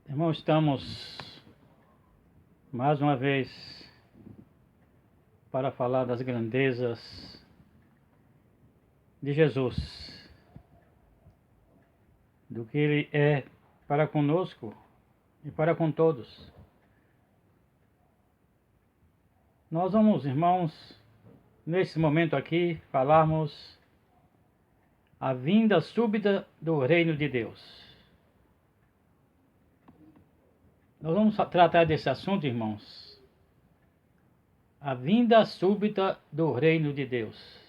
Irmãos, estamos mais uma vez para falar das grandezas de Jesus, do que Ele é para conosco e para com todos. Nós vamos, irmãos, nesse momento aqui, falarmos a vinda súbita do reino de Deus. Nós vamos tratar desse assunto, irmãos. A vinda súbita do reino de Deus.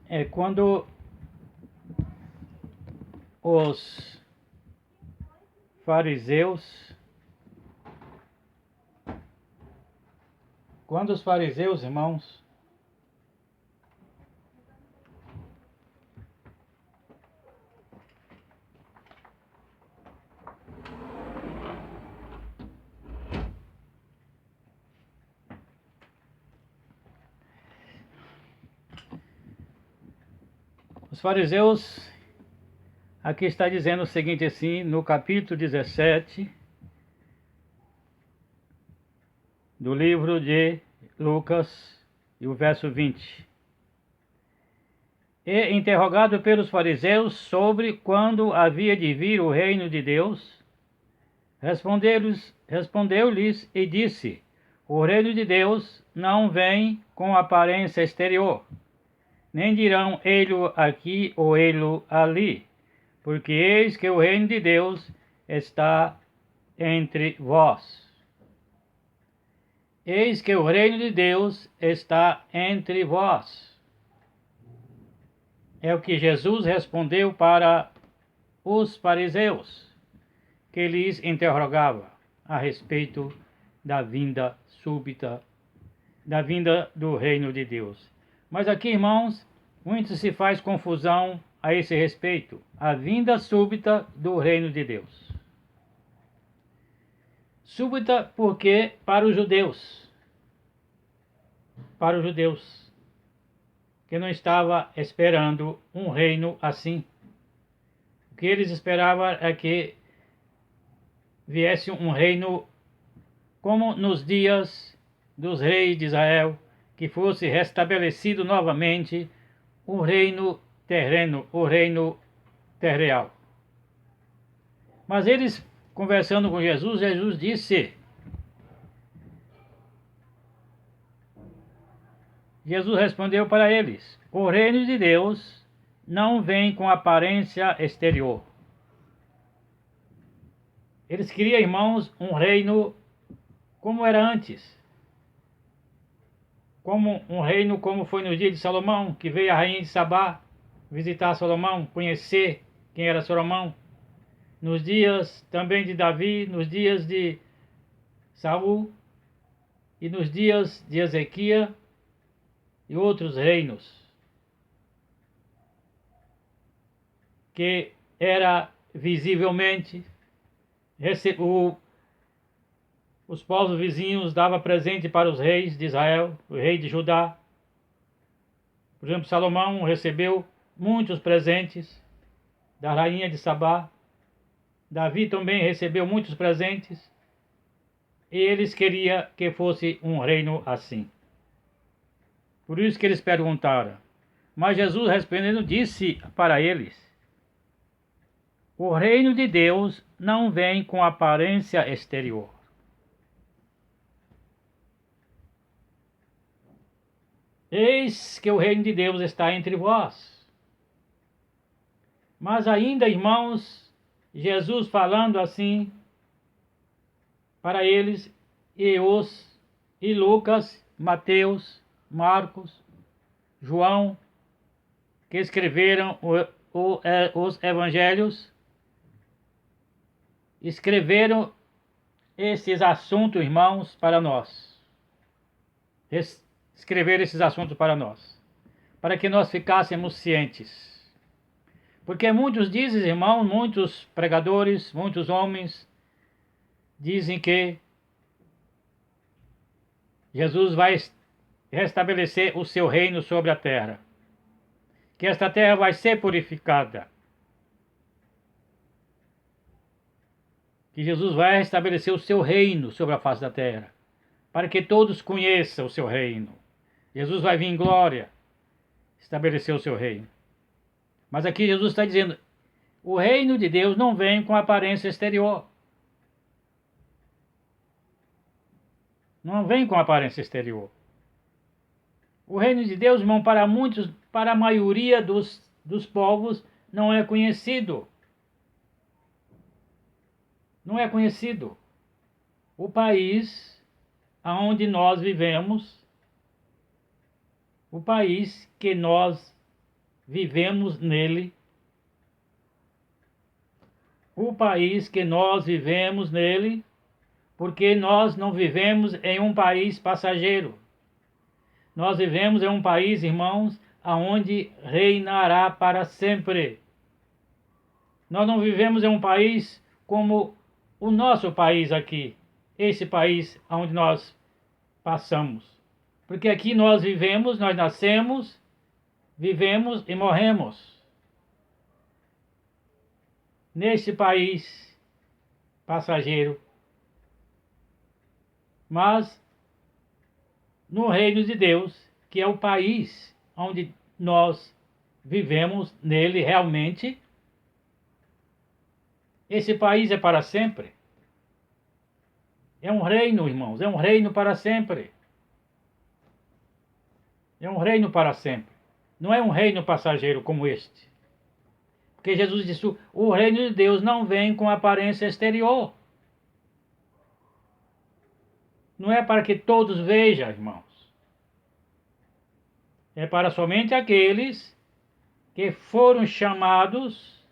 É quando os fariseus, irmãos, aqui está dizendo o seguinte assim, no capítulo 17 do livro de Lucas, e o verso 20. E interrogado pelos fariseus sobre quando havia de vir o reino de Deus, respondeu-lhes e disse: o reino de Deus não vem com aparência exterior, nem dirão ele aqui ou ele ali, porque eis que o reino de Deus está entre vós. Eis que o reino de Deus está entre vós. É o que Jesus respondeu para os fariseus, que lhes interrogava a respeito da vinda súbita, da vinda do reino de Deus. Mas aqui, irmãos, muito se faz confusão a esse respeito, a vinda súbita do reino de Deus. Súbita porque para os judeus, que não estava esperando um reino assim. O que eles esperavam é que viesse um reino como nos dias dos reis de Israel, que fosse restabelecido novamente o reino terreno, o reino terreal. Mas eles, conversando com Jesus, Jesus disse: Jesus respondeu para eles: o reino de Deus não vem com aparência exterior. Eles queriam, irmãos, um reino como era antes. Como um reino como foi no dia de Salomão, que veio a rainha de Sabá visitar Salomão, conhecer quem era Salomão. Nos dias também de Davi, nos dias de Saul e nos dias de Ezequias e outros reinos, que era visivelmente os povos vizinhos davam presente para os reis de Israel, o rei de Judá. Por exemplo, Salomão recebeu muitos presentes da rainha de Sabá. Davi também recebeu muitos presentes. E eles queriam que fosse um reino assim. Por isso que eles perguntaram. Mas Jesus respondendo disse para eles: o reino de Deus não vem com aparência exterior. Eis que o reino de Deus está entre vós. Mas ainda, irmãos, Jesus falando assim para eles, e Lucas, Mateus, Marcos, João, que escreveram os evangelhos, escreveram esses assuntos, irmãos, para nós. Escrever esses assuntos para nós, para que nós ficássemos cientes. Porque muitos dizem, irmãos, muitos pregadores, muitos homens, dizem que Jesus vai restabelecer o seu reino sobre a terra. Que esta terra vai ser purificada. Que Jesus vai restabelecer o seu reino sobre a face da terra, para que todos conheçam o seu reino. Jesus vai vir em glória, estabelecer o seu reino. Mas aqui Jesus está dizendo, o reino de Deus não vem com aparência exterior. Não vem com aparência exterior. O reino de Deus, irmão, para muitos, para a maioria dos povos, não é conhecido. Não é conhecido. O país onde nós vivemos, o país que nós vivemos nele, o país que nós vivemos nele, porque nós não vivemos em um país passageiro. Nós vivemos em um país, irmãos, aonde reinará para sempre. Nós não vivemos em um país como o nosso país aqui, esse país onde nós passamos. Porque aqui nós vivemos, nós nascemos, vivemos e morremos. Neste país passageiro. Mas no reino de Deus, que é o país onde nós vivemos nele realmente, esse país é para sempre. É um reino, irmãos, é um reino para sempre. É um reino para sempre. Não é um reino passageiro como este. Porque Jesus disse, o reino de Deus não vem com aparência exterior. Não é para que todos vejam, irmãos. É para somente aqueles que foram chamados,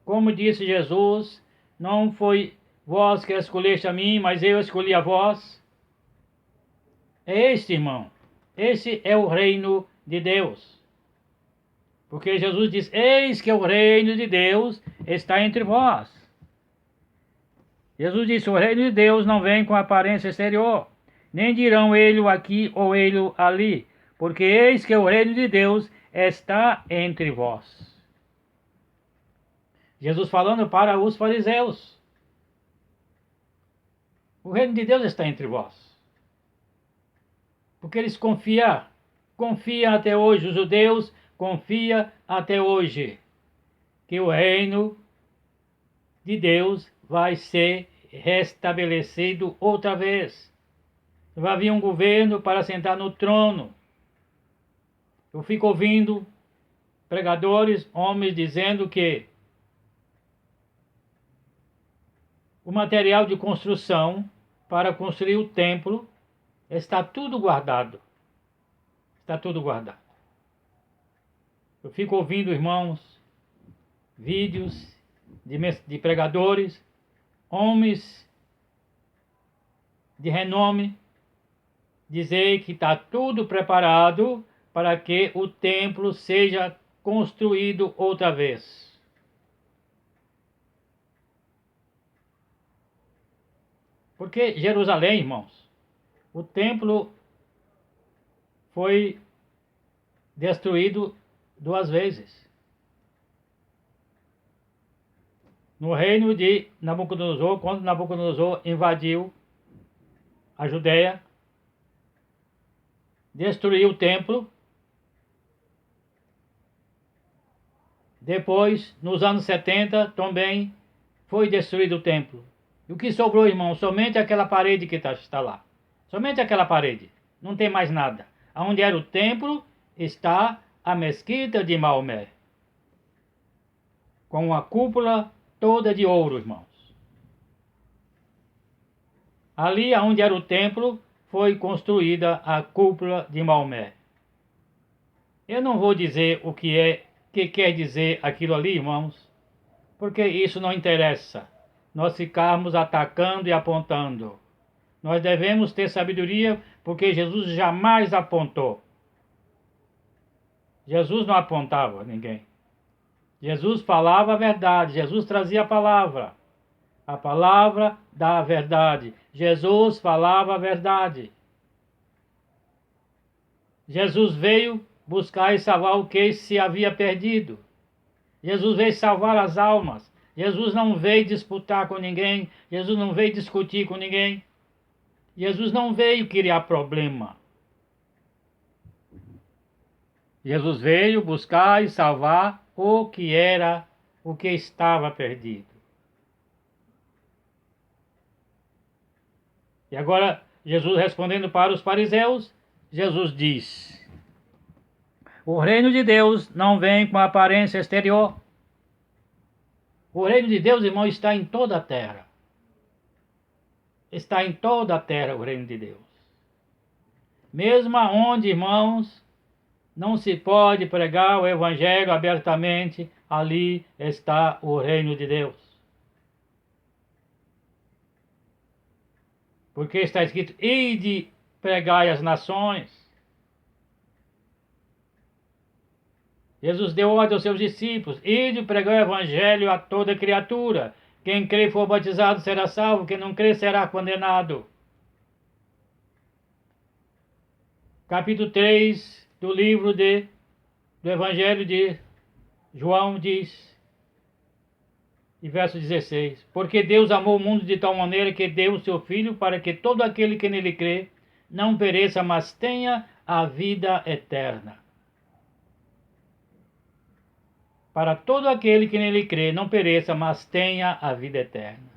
como disse Jesus, não foi vós que escolheste a mim, mas eu escolhi a vós. É este, irmão, esse é o reino de Deus. Porque Jesus diz, eis que o reino de Deus está entre vós. Jesus disse, o reino de Deus não vem com aparência exterior, nem dirão ele aqui ou ele ali, porque eis que o reino de Deus está entre vós. Jesus falando para os fariseus. O reino de Deus está entre vós. Porque eles confiam até hoje, os judeus confiam até hoje, que o reino de Deus vai ser restabelecido outra vez. Vai vir um governo para sentar no trono. Eu fico ouvindo pregadores, homens, dizendo que o material de construção para construir o templo está tudo guardado. Está tudo guardado. Eu fico ouvindo, irmãos, vídeos de pregadores, homens de renome, dizer que está tudo preparado para que o templo seja construído outra vez. Porque Jerusalém, irmãos, o templo foi destruído 2 vezes. No reino de Nabucodonosor, quando Nabucodonosor invadiu a Judéia, destruiu o templo. Depois, nos anos 70, também foi destruído o templo. E o que sobrou, irmão? Somente aquela parede que está lá. Somente aquela parede. Não tem mais nada. Onde era o templo, está a mesquita de Maomé. Com uma cúpula toda de ouro, irmãos. Ali onde era o templo, foi construída a cúpula de Maomé. Eu não vou dizer o que quer dizer aquilo ali, irmãos, porque isso não interessa. Nós ficarmos atacando e apontando. Nós devemos ter sabedoria, porque Jesus jamais apontou. Jesus não apontava ninguém. Jesus falava a verdade, Jesus trazia a palavra da verdade. Jesus falava a verdade. Jesus veio buscar e salvar o que se havia perdido. Jesus veio salvar as almas. Jesus não veio disputar com ninguém. Jesus não veio discutir com ninguém. Jesus não veio criar problema. Jesus veio buscar e salvar o que estava perdido. E agora, Jesus respondendo para os fariseus, Jesus diz: o reino de Deus não vem com aparência exterior. O reino de Deus, irmão, está em toda a terra. Está em toda a terra o reino de Deus. Mesmo aonde, irmãos, não se pode pregar o evangelho abertamente, ali está o reino de Deus. Porque está escrito: ide pregai as nações. Jesus deu ordem aos seus discípulos: ide pregai o evangelho a toda criatura. Quem crê e for batizado será salvo, quem não crê será condenado. Capítulo 3 do livro do Evangelho de João diz, e verso 16: porque Deus amou o mundo de tal maneira que deu o seu Filho para que todo aquele que nele crê não pereça, mas tenha a vida eterna. Para todo aquele que nele crê não pereça, mas tenha a vida eterna.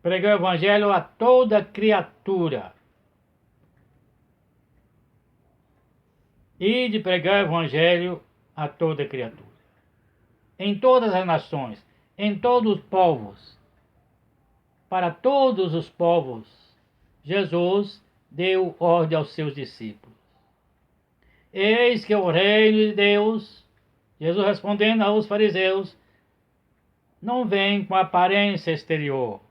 Pregar o evangelho a toda criatura. E de pregar o evangelho a toda criatura. Em todas as nações, em todos os povos. Para todos os povos, Jesus deu ordem aos seus discípulos. Eis que o reino de Deus, Jesus respondendo aos fariseus, não vem com aparência exterior.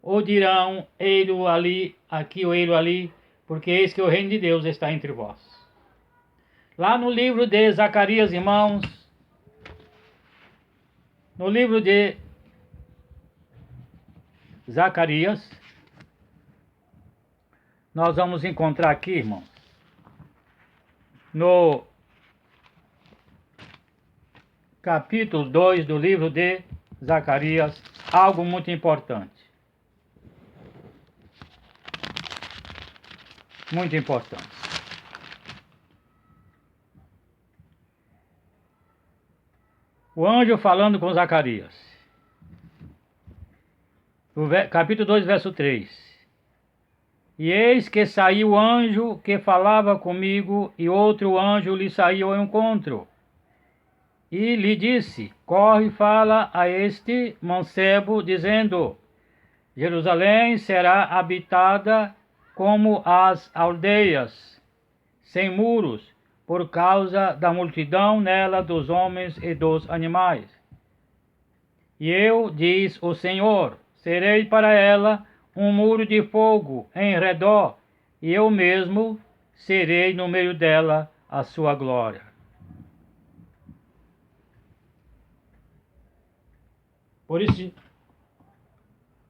Ou dirão, ei-lo ali, aqui ou ei-lo ali, porque eis que o reino de Deus está entre vós. Lá no livro de Zacarias, irmãos, no livro de Zacarias, nós vamos encontrar aqui, irmãos, no capítulo 2 do livro de Zacarias, algo muito importante. Muito importante. O anjo falando com Zacarias. Capítulo 2, verso 3. E eis que saiu o anjo que falava comigo, e outro anjo lhe saiu ao encontro. E lhe disse: corre e fala a este mancebo, dizendo: Jerusalém será habitada como as aldeias, sem muros, por causa da multidão nela dos homens e dos animais. E eu, diz o Senhor, serei para ela um muro de fogo em redor, e eu mesmo serei no meio dela a sua glória. Por isso,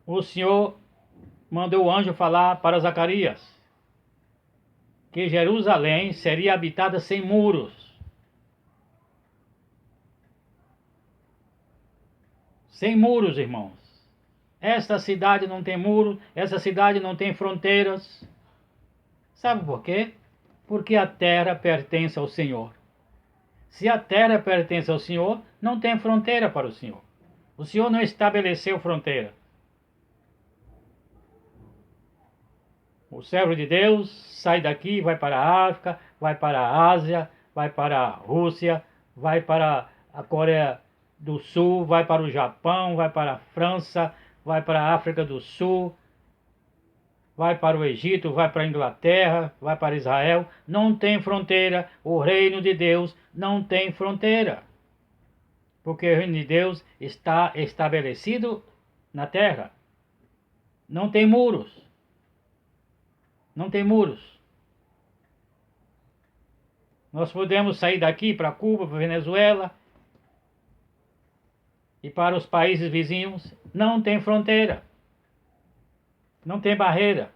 o Senhor mandou o anjo falar para Zacarias que Jerusalém seria habitada sem muros. Sem muros, irmãos. Esta cidade não tem muro, essa cidade não tem fronteiras. Sabe por quê? Porque a terra pertence ao Senhor. Se a terra pertence ao Senhor, não tem fronteira para o Senhor. O Senhor não estabeleceu fronteira. O servo de Deus sai daqui, vai para a África, vai para a Ásia, vai para a Rússia, vai para a Coreia do Sul, vai para o Japão, vai para a França, vai para a África do Sul, vai para o Egito, vai para a Inglaterra, vai para Israel. Não tem fronteira. O reino de Deus não tem fronteira. Porque o reino de Deus está estabelecido na terra. Não tem muros. Não tem muros. Nós podemos sair daqui para Cuba, para Venezuela e para os países vizinhos. Não tem fronteira. Não tem barreira.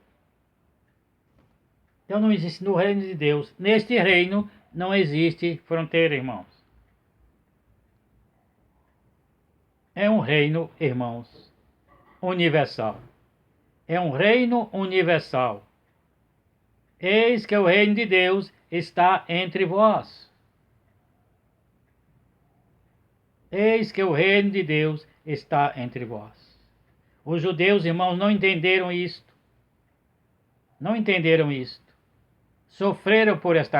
Então não existe no reino de Deus. Neste reino não existe fronteira, irmãos. É um reino, irmãos, universal. É um reino universal. Eis que o reino de Deus está entre vós. Eis que o reino de Deus está entre vós. Os judeus, irmãos, não entenderam isto. Não entenderam isto. Sofreram por esta